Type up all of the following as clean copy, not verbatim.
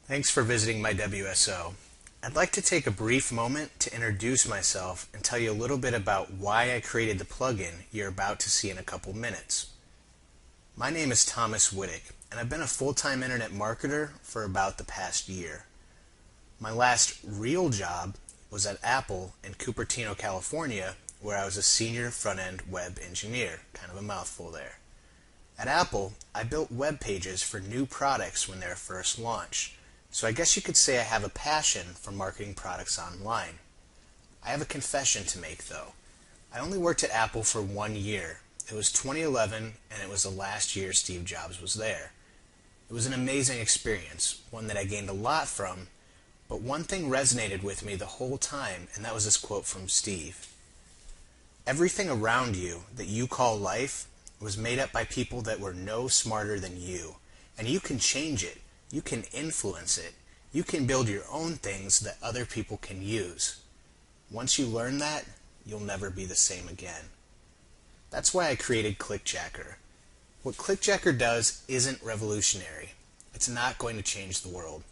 Thanks for visiting my WSO. I'd like to take a brief moment to introduce myself and tell you a little bit about why I created the plugin you're about to see in a couple minutes. My name is Thomas Wittick, and I've been a full-time internet marketer for about the past year. My last real job was at Apple in Cupertino, California, where I was a senior front-end web engineer. Kind of a mouthful there. At Apple, I built web pages for new products when they were first launched. So I guess you could say I have a passion for marketing products online. I have a confession to make though. I only worked at Apple for 1 year. It was 2011 and it was the last year Steve Jobs was there. It was an amazing experience, one that I gained a lot from, but one thing resonated with me the whole time, and that was this quote from Steve. Everything around you that you call life was made up by people that were no smarter than you, and you can change it. You can influence it. You can build your own things that other people can use. Once you learn that, you'll never be the same again. That's why I created Clickjacker. What Clickjacker does isn't revolutionary. It's not going to change the world.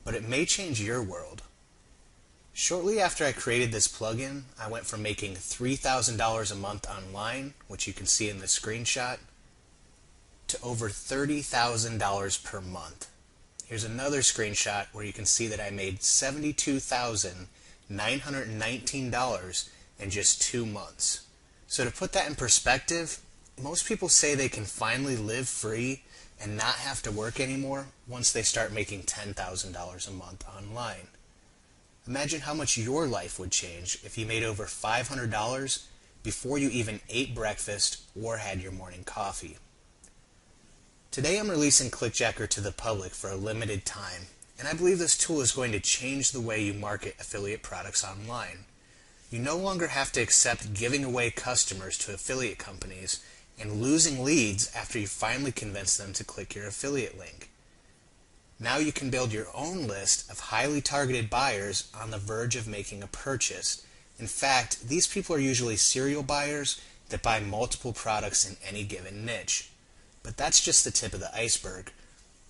But it may change your world. Shortly after I created this plugin, I went from making $3,000 a month online, which you can see in the screenshot, to over $30,000 per month. Here's another screenshot where you can see that I made $72,919 in just 2 months. So to put that in perspective, most people say they can finally live free and not have to work anymore once they start making $10,000 a month online. Imagine how much your life would change if you made over $500 before you even ate breakfast or had your morning coffee. Today I'm releasing Clickjacker to the public for a limited time, and I believe this tool is going to change the way you market affiliate products online. You no longer have to accept giving away customers to affiliate companies and losing leads after you finally convince them to click your affiliate link. Now you can build your own list of highly targeted buyers on the verge of making a purchase. In fact, these people are usually serial buyers that buy multiple products in any given niche. But that's just the tip of the iceberg.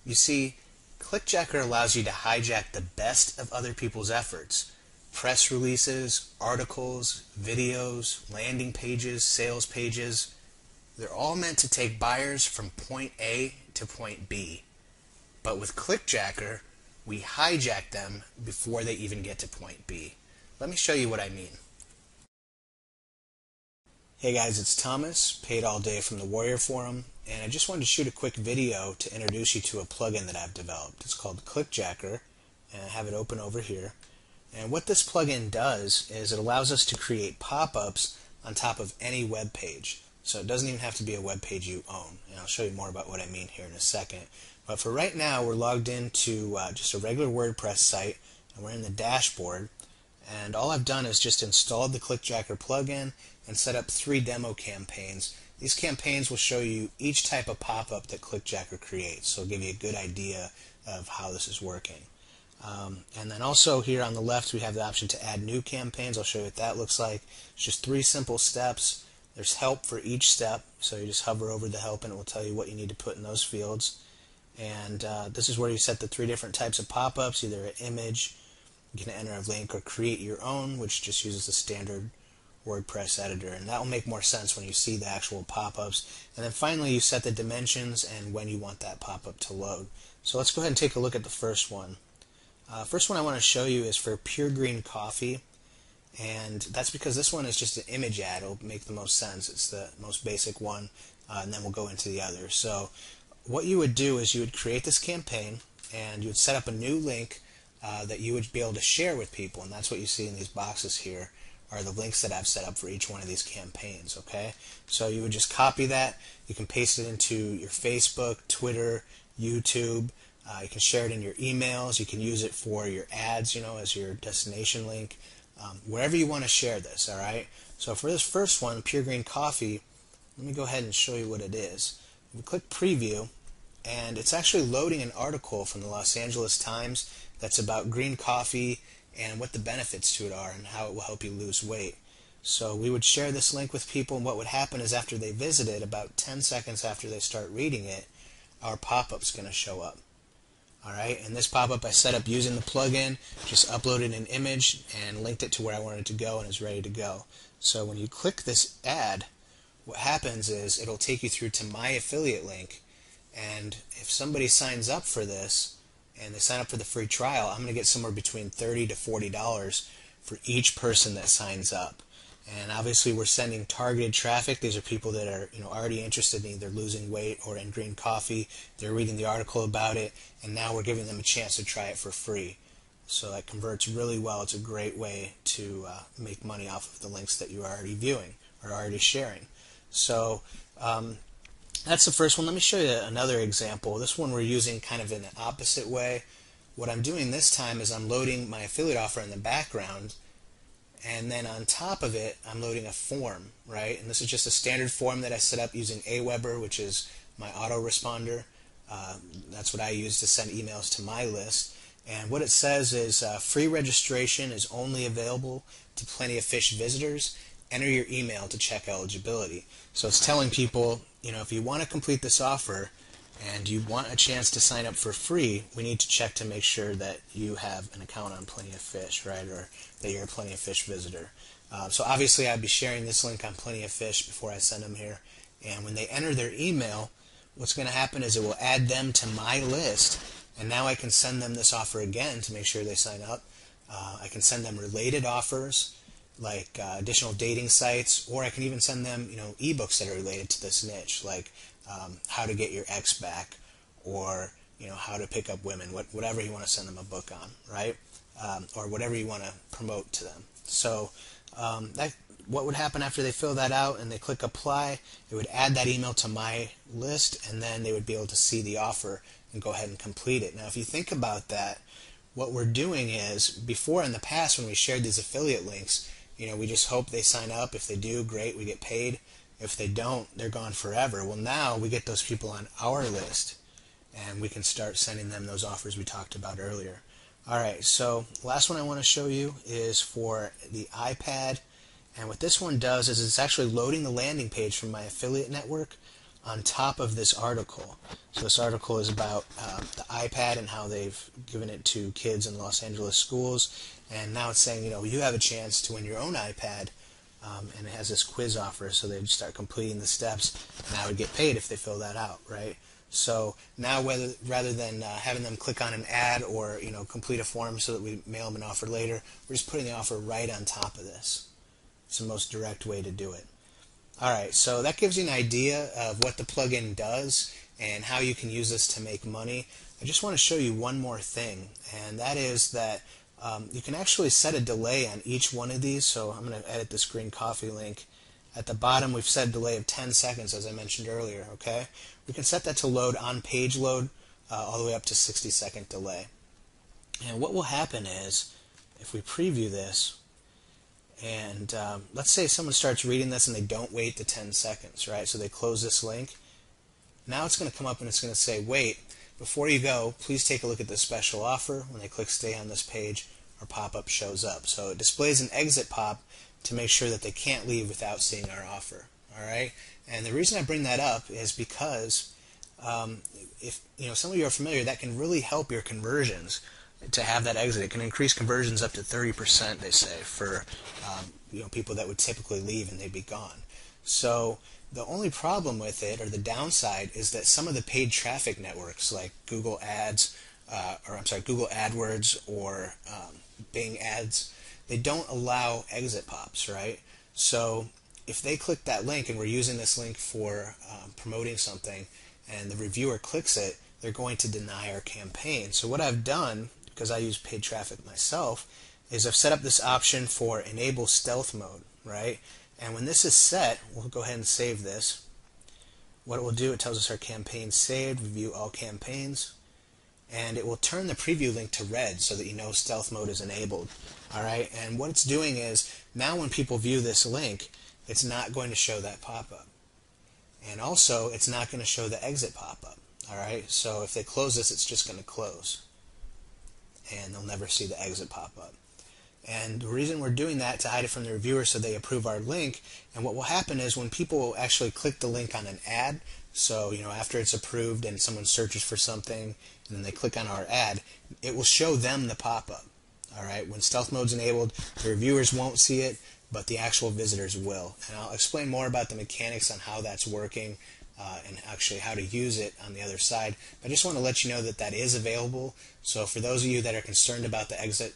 You see, Clickjacker allows you to hijack the best of other people's efforts. Press releases, articles, videos, landing pages, sales pages. They're all meant to take buyers from point A to point B. But with Clickjacker, we hijack them before they even get to point B. Let me show you what I mean. Hey guys, it's Thomas, paid all day from the Warrior Forum, and I just wanted to shoot a quick video to introduce you to a plugin that I've developed. It's called Clickjacker, and I have it open over here. And what this plugin does is it allows us to create pop-ups on top of any web page. So it doesn't even have to be a web page you own, and I'll show you more about what I mean here in a second. But for right now, we're logged into just a regular WordPress site, and we're in the dashboard. And all I've done is just installed the Clickjacker plugin and set up 3 demo campaigns. These campaigns will show you each type of pop-up that Clickjacker creates, so it'll give you a good idea of how this is working. And then also here on the left we have the option to add new campaigns. I'll show you what that looks like. It's just 3 simple steps. There's help for each step, so you just hover over the help and it will tell you what you need to put in those fields. And this is where you set the 3 different types of pop-ups, either an image, you can enter a link, or create your own, which just uses the standard WordPress editor, and that will make more sense when you see the actual pop-ups. And then finally you set the dimensions and when you want that pop-up to load. So let's go ahead and take a look at the first one. First one I want to show you is for Pure Green Coffee, and that's because this one is just an image ad. It'll make the most sense. It's the most basic one, and then we'll go into the others. So what you would do is you would create this campaign and you would set up a new link that you would be able to share with people, and that's what you see in these boxes here are the links that I've set up for each one of these campaigns. Okay, so you would just copy that, you can paste it into your Facebook, Twitter, YouTube, you can share it in your emails, you can use it for your ads, as your destination link, wherever you want to share this. Alright, so for this first one, Pure Green Coffee, let me go ahead and show you what it is. We click preview, and it's actually loading an article from the Los Angeles Times that's about green coffee and what the benefits to it are and how it will help you lose weight. So we would share this link with people, and what would happen is after they visit it, about 10 seconds after they start reading it, our pop-up's going to show up. Alright, and this pop-up I set up using the plugin, just uploaded an image and linked it to where I wanted it to go, and it's ready to go. So when you click this ad, what happens is it'll take you through to my affiliate link, and if somebody signs up for this and they sign up for the free trial, I'm going to get somewhere between $30 to $40 for each person that signs up. And obviously we're sending targeted traffic. These are people that are already interested in either losing weight or in green coffee. They're reading the article about it, and now we're giving them a chance to try it for free. So that converts really well. It's a great way to make money off of the links that you're already viewing or already sharing. So that's the first one. Let me show you another example. This one we're using kind of in the opposite way. What I'm doing this time is I'm loading my affiliate offer in the background, and then on top of it I'm loading a form, right? And this is just a standard form that I set up using Aweber, which is my autoresponder. That's what I use to send emails to my list. And what it says is free registration is only available to Plenty of Fish visitors. Enter your email to check eligibility. So it's telling people, if you want to complete this offer and you want a chance to sign up for free, we need to check to make sure that you have an account on Plenty of Fish, right, or that you're a Plenty of Fish visitor. So obviously I'd be sharing this link on Plenty of Fish before I send them here. And when they enter their email, what's going to happen is it will add them to my list, and now I can send them this offer again to make sure they sign up. I can send them related offers like additional dating sites, or I can even send them ebooks that are related to this niche, like how to get your ex back, or how to pick up women, whatever you want to send them a book on, right? Or whatever you want to promote to them. So what would happen after they fill that out and they click apply, it would add that email to my list, and then they would be able to see the offer and go ahead and complete it. Now if you think about that, what we're doing is, before in the past when we shared these affiliate links, we just hope they sign up. If they do, great, we get paid. If they don't, they're gone forever. Well, now we get those people on our list, and we can start sending them those offers we talked about earlier. Alright, so last one I want to show you is for the iPad, and what this one does is it's actually loading the landing page from my affiliate network on top of this article. So this article is about the iPad and how they've given it to kids in Los Angeles schools, and now it's saying, you have a chance to win your own iPad, and it has this quiz offer, so they start completing the steps, and I would get paid if they fill that out, right? So now rather than having them click on an ad or complete a form so that we mail them an offer later, we're just putting the offer right on top of this. It's the most direct way to do it. Alright, so that gives you an idea of what the plugin does and how you can use this to make money. I just want to show you one more thing, and that is that you can actually set a delay on each one of these. So I'm going to edit this green coffee link. At the bottom we've set a delay of 10 seconds, as I mentioned earlier. Okay, we can set that to load on page load all the way up to 60-second delay. And what will happen is, if we preview this, and let's say someone starts reading this and they don't wait the 10 seconds, right? So they close this link. Now it's going to come up and it's going to say, wait, before you go, please take a look at this special offer. When they click stay on this page, our pop-up shows up. So it displays an exit pop to make sure that they can't leave without seeing our offer. Alright? And the reason I bring that up is because if some of you are familiar, that can really help your conversions to have that exit. It can increase conversions up to 30%, they say, for people that would typically leave and they'd be gone. So the only problem with it, or the downside, is that some of the paid traffic networks like Google Ads, Google AdWords or Bing Ads, they don't allow exit pops, right? So if they click that link, and we're using this link for promoting something, and the reviewer clicks it, they're going to deny our campaign. So what I've done, because I use paid traffic myself, is I've set up this option for enable stealth mode, right? And when this is set, we'll go ahead and save this. What it will do, it tells us our campaign saved, review all campaigns, and it will turn the preview link to red so that stealth mode is enabled. Alright, and what it's doing is, now when people view this link, it's not going to show that pop-up. And also, it's not going to show the exit pop-up. Alright, so if they close this, it's just going to close. And they'll never see the exit pop-up. And the reason we're doing that to hide it from the reviewers so they approve our link. And what will happen is when people actually click the link on an ad, so after it's approved and someone searches for something and then they click on our ad, it will show them the pop-up. All right, when stealth mode's enabled, the reviewers won't see it, but the actual visitors will. And I'll explain more about the mechanics on how that's working and actually how to use it on the other side. I just want to let you know that that is available. So for those of you that are concerned about the exit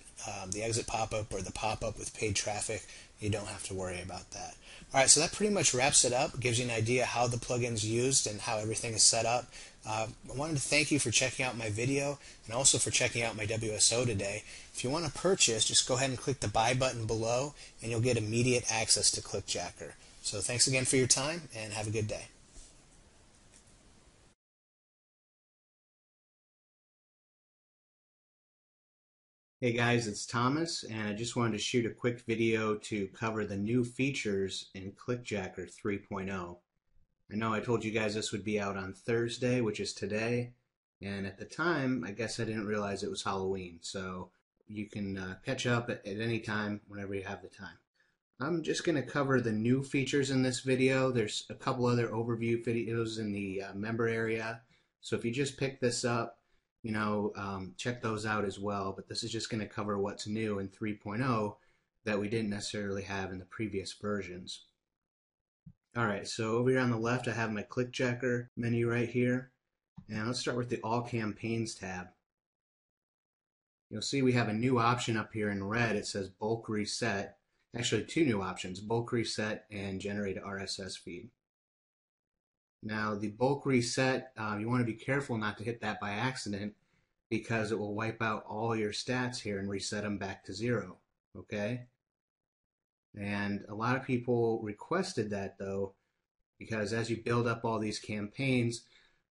pop-up or the pop-up with paid traffic, you don't have to worry about that. All right, so that pretty much wraps it up. It gives you an idea how the plugin's used and how everything is set up. I wanted to thank you for checking out my video and also for checking out my WSO today. If you want to purchase, just go ahead and click the buy button below and you'll get immediate access to Clickjacker. So thanks again for your time and have a good day. Hey guys, it's Thomas, and I just wanted to shoot a quick video to cover the new features in Clickjacker 3.0. I know I told you guys this would be out on Thursday, which is today, and at the time, I guess I didn't realize it was Halloween, so you can catch up at any time whenever you have the time. I'm just going to cover the new features in this video. There's a couple other overview videos in the member area, so if you just pick this up, check those out as well, but this is just going to cover what's new in 3.0 that we didn't necessarily have in the previous versions. Alright, so over here on the left I have my Clickjacker menu right here, and let's start with the All Campaigns tab. You'll see we have a new option up here in red. It says Bulk Reset. Actually, two new options, Bulk Reset and Generate RSS Feed. Now the bulk reset, you want to be careful not to hit that by accident because it will wipe out all your stats here and reset them back to 0, okay? And a lot of people requested that though, because as you build up all these campaigns,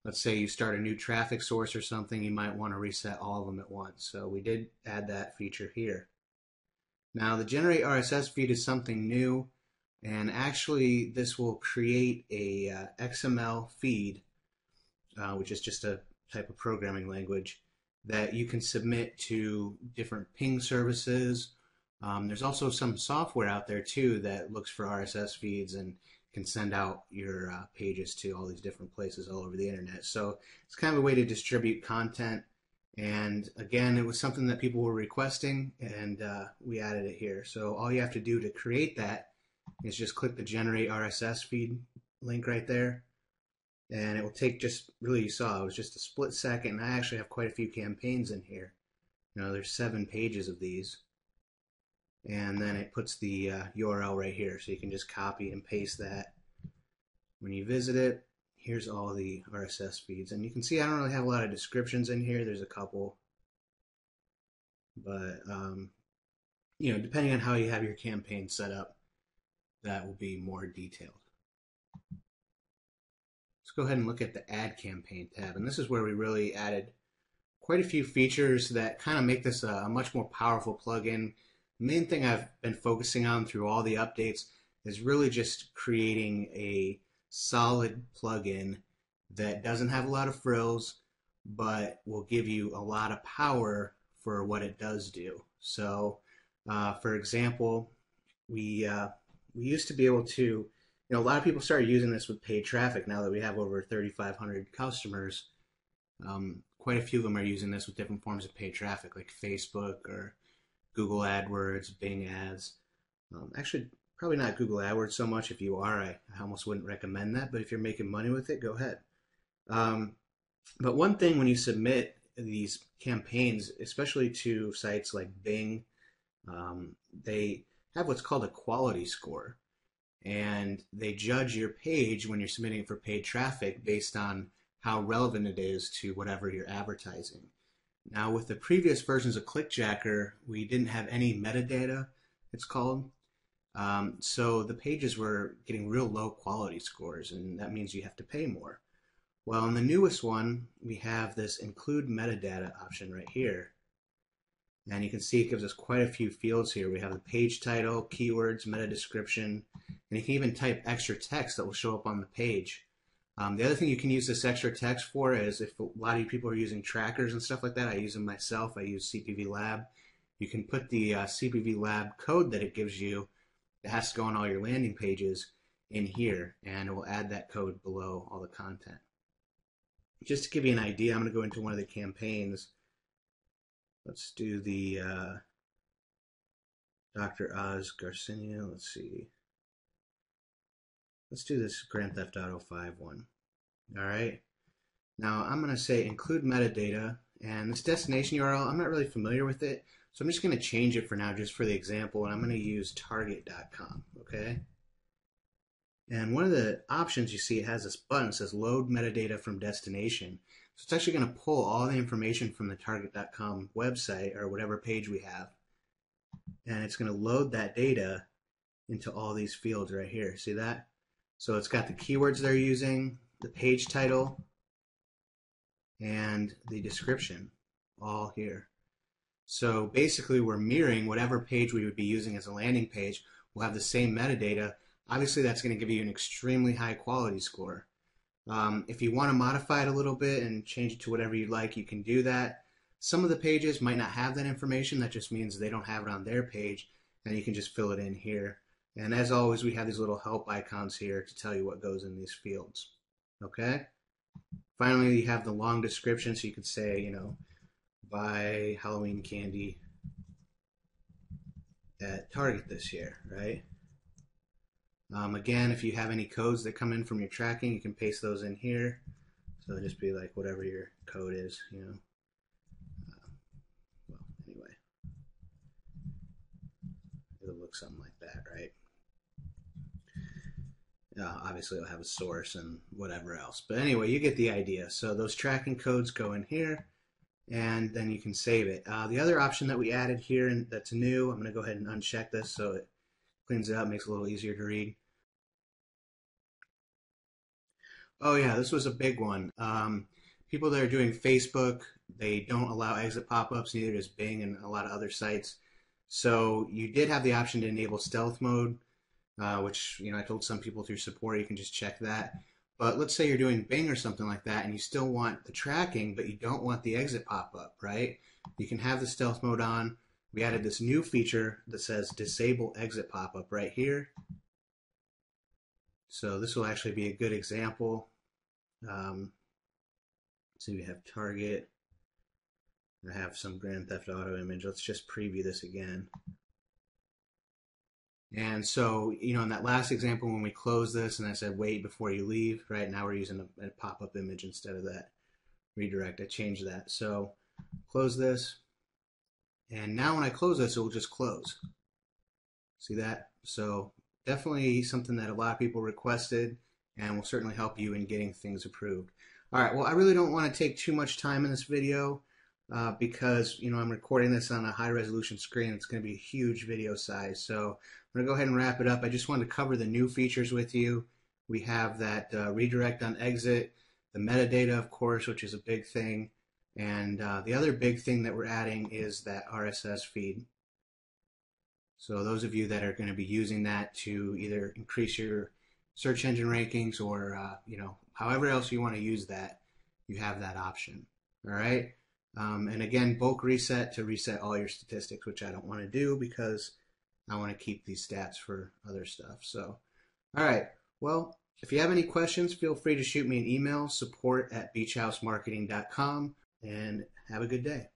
let's say you start a new traffic source or something, you might want to reset all of them at once. So we did add that feature here. Now the Generate RSS Feed is something new. And actually, this will create a XML feed, which is just a type of programming language that you can submit to different ping services. There's also some software out there too that looks for RSS feeds and can send out your pages to all these different places all over the internet. So it's kind of a way to distribute content. And again, it was something that people were requesting, and we added it here. So all you have to do to create that is just click the Generate RSS Feed link right there, and it will take just, really, you saw, it was just a split second, and I actually have quite a few campaigns in here. There's 7 pages of these, and then it puts the URL right here, so you can just copy and paste that. When you visit it, here's all the RSS feeds, and you can see I don't really have a lot of descriptions in here. There's a couple, but depending on how you have your campaign set up, that will be more detailed. Let's go ahead and look at the Add Campaign tab, and this is where we really added quite a few features that kind of make this a much more powerful plugin. The main thing I've been focusing on through all the updates is really just creating a solid plugin that doesn't have a lot of frills, but will give you a lot of power for what it does do. So, for example, we used to be able to, a lot of people started using this with paid traffic now that we have over 3,500 customers. Quite a few of them are using this with different forms of paid traffic like Facebook or Google AdWords, Bing ads. Actually, probably not Google AdWords so much. If you are, I almost wouldn't recommend that, but if you're making money with it, go ahead. But one thing when you submit these campaigns, especially to sites like Bing, they have what's called a quality score, and they judge your page when you're submitting it for paid traffic based on how relevant it is to whatever you're advertising. Now with the previous versions of Clickjacker, we didn't have any metadata, it's called, so the pages were getting real low quality scores, and that means you have to pay more. Well, in the newest one, we have this include metadata option right here. And you can see it gives us quite a few fields here. We have the page title, keywords, meta description, and you can even type extra text that will show up on the page. The other thing you can use this extra text for is if a lot of you people are using trackers and stuff like that. I use them myself. I use CPV Lab. you can put the CPV Lab code that it gives you that has to go on all your landing pages in here, and it will add that code below all the content. Just to give you an idea, I'm going to go into one of the campaigns. Let's do the Dr. Oz Garcinia. Let's see. Let's do this Grand Theft Auto 5 one. All right. Now I'm going to say include metadata, and this destination URL, I'm not really familiar with it, so I'm just going to change it for now just for the example, and I'm going to use target.com, okay? And one of the options you see, it has this button that says load metadata from destination. So it's actually going to pull all the information from the target.com website or whatever page we have, and it's going to load that data into all these fields right here. See that? So it's got the keywords they're using, the page title, and the description all here. So basically we're mirroring whatever page we would be using as a landing page. We'll have the same metadata. Obviously that's going to give you an extremely high quality score. If you want to modify it a little bit and change it to whatever you'd like, you can do that. Some of the pages might not have that information. That just means they don't have it on their page, and you can just fill it in here. And as always, we have these little help icons here to tell you what goes in these fields. Okay? Finally, you have the long description, so you could say, you know, buy Halloween candy at Target this year, right? Again, if you have any codes that come in from your tracking, you can paste those in here. So it'll just be like whatever your code is, you know. Well, anyway, it'll look something like that, right? Obviously, it'll have a source and whatever else. But anyway, you get the idea. So those tracking codes go in here, and then you can save it. The other option that we added here and that's new, I'm going to go ahead and uncheck this so it cleans it up, makes it a little easier to read. Oh yeah, this was a big one. People that are doing Facebook, they don't allow exit pop-ups, neither does Bing and a lot of other sites. So you did have the option to enable stealth mode, which, you know, I told some people through support you can just check that. But let's say you're doing Bing or something like that and you still want the tracking, but you don't want the exit pop-up, right? You can have the stealth mode on. We added this new feature that says disable exit pop-up right here. So this will actually be a good example. So we have Target. I have some Grand Theft Auto image. Let's just preview this again. And so, you know, in that last example, when we close this and I said wait before you leave, right now we're using a pop-up image instead of that redirect. I changed that. So close this. And now when I close this, it will just close. See that? So definitely something that a lot of people requested and will certainly help you in getting things approved. All right, well, I really don't want to take too much time in this video because, you know, I'm recording this on a high resolution screen. It's going to be a huge video size. So I'm going to go ahead and wrap it up. I just wanted to cover the new features with you. We have that redirect on exit, the metadata, of course, which is a big thing. And the other big thing that we're adding is that RSS feed. So those of you that are going to be using that to either increase your search engine rankings or, you know, however else you want to use that, you have that option. All right. And again, bulk reset to reset all your statistics, which I don't want to do because I want to keep these stats for other stuff. So, all right. Well, if you have any questions, feel free to shoot me an email, support@beachhousemarketing.com, and have a good day.